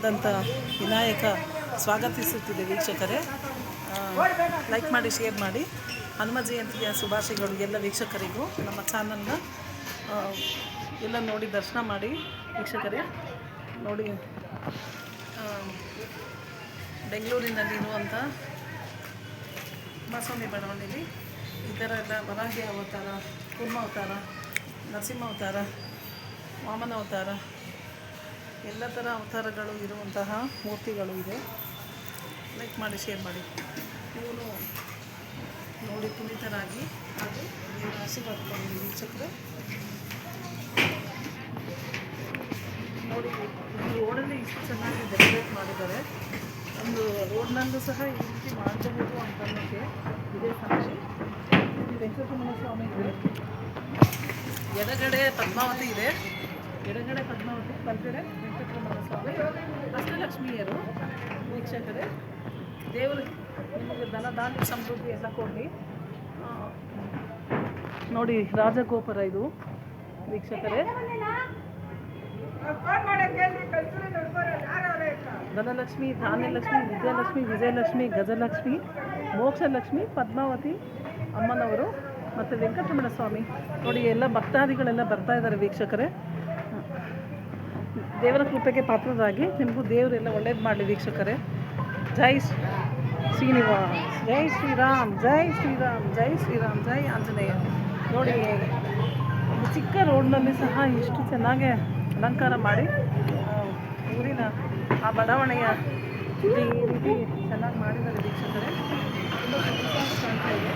ದಂತ ವಿನಾಯಕ ಸ್ವಾಗತಿಸುತ್ತಿದೆ ವೀಕ್ಷಕರೇ. ಲೈಕ್ ಮಾಡಿ, ಶೇರ್ ಮಾಡಿ. ಹನುಮ ಜಯಂತಿಯ ಶುಭಾಶಯಗಳು ಎಲ್ಲ ವೀಕ್ಷಕರಿಗೂ. ನಮ್ಮ ಚಾನಲ್ನ ಎಲ್ಲ ನೋಡಿ ದರ್ಶನ ಮಾಡಿ ವೀಕ್ಷಕರೇ. ನೋಡಿ, ಬೆಂಗಳೂರಿನಲ್ಲಿ ಇರುವಂಥ ಕುಮಾರಸ್ವಾಮಿ ಬಡಾವಣೆಯಲ್ಲಿ ಈ ಥರ ಎಲ್ಲ ವರಾಹಿ ಅವತಾರ, ಕೂರ್ಮ ಅವತಾರ, ನರಸಿಂಹ ಅವತಾರ, ವಾಮನ ಅವತಾರ, ಎಲ್ಲ ಥರ ಅವತಾರಗಳು ಇರುವಂತಹ ಮೂರ್ತಿಗಳು ಇದೆ. ಲೈಕ್ ಮಾಡಿ, ಶೇರ್ ಮಾಡಿ. ಇವನು ನೋಡಿ ಪುನೀತರಾಗಿ ಹಾಗೂ ದೇವರ ಆಶೀರ್ವಾದ ಪಡೆಯಿರಿ ವೀಕ್ಷಕರು. ನೋಡಿ, ಈ ರೋಡಲ್ಲಿ ಇಷ್ಟು ಚೆನ್ನಾಗಿ ಡೆಕೋರೇಟ್ ಮಾಡಿದ್ದಾರೆ. ಒಂದು ರೋಡ್ನಲ್ಲೂ ಸಹ ಈ ರೀತಿ ಮಾಡಬಹುದು ಅಂತ ಅನ್ನೋಕ್ಕೆ ಇದೇ ಸಾಕ್ಷಿ. ವೆಂಕಟರಮಣ ಸ್ವಾಮಿ ಇದೆ, ಎಡಗಡೆ ಪದ್ಮಾವತಿ ಇದೆ, ಎಡಗಡೆ ಪದ್ಮಾವತಿ, ಬಲಗಡೆ ವೆಂಕಟರಮಣ ಸ್ವಾಮಿ, ಅಷ್ಟಲಕ್ಷ್ಮಿಯರು ವೀಕ್ಷಕರೇ. ದೇವರು ನಿಮಗೆ ಧನಧಾನ್ಯ ಸಮೃದ್ಧಿ ಎಲ್ಲ ಕೊಡಲಿ. ನೋಡಿ, ರಾಜಗೋಪುರ ಇದು ವೀಕ್ಷಕರೇ. ಧನಲಕ್ಷ್ಮಿ, ಧಾನ್ಯಲಕ್ಷ್ಮಿ, ವಿದ್ಯಾಲಕ್ಷ್ಮಿ, ವಿಜಯಲಕ್ಷ್ಮಿ, ಗಜಲಕ್ಷ್ಮಿ, ಮೋಕ್ಷಲಕ್ಷ್ಮಿ, ಪದ್ಮಾವತಿ ಅಮ್ಮನವರು ಮತ್ತು ವೆಂಕಟರಮಣ ಸ್ವಾಮಿ. ನೋಡಿ, ಎಲ್ಲ ಭಕ್ತಾದಿಗಳೆಲ್ಲ ಬರ್ತಾ ಇದ್ದಾರೆ ವೀಕ್ಷಕರೇ. ದೇವರ ಕೃಪೆಗೆ ಪಾತ್ರರಾಗಿ ನಿಮಗೂ ದೇವರೆಲ್ಲ ಒಳ್ಳೇದು ಮಾಡಲಿ ವೀಕ್ಷಕರೇ. ಜೈ ಶ್ರೀನಿವಾಸ್, ಜೈ ಶ್ರೀರಾಮ್, ಜೈ ಶ್ರೀರಾಮ್, ಜೈ ಶ್ರೀರಾಮ್, ಜೈ ಆಂಜನೇಯ. ನೋಡಿ, ಒಂದು ಚಿಕ್ಕ ರೋಡ್ನಲ್ಲಿ ಸಹ ಇಷ್ಟು ಚೆನ್ನಾಗಿ ಅಲಂಕಾರ ಮಾಡಿ ಊರಿನ ಆ ಬಡಾವಣೆಯ ಈ ರೀತಿ ಚೆನ್ನಾಗಿ ಮಾಡಿದ್ದಾರೆ ವೀಕ್ಷಕರೇ. ತುಂಬ ಕಾಣ್ತಾ ಇದೆ.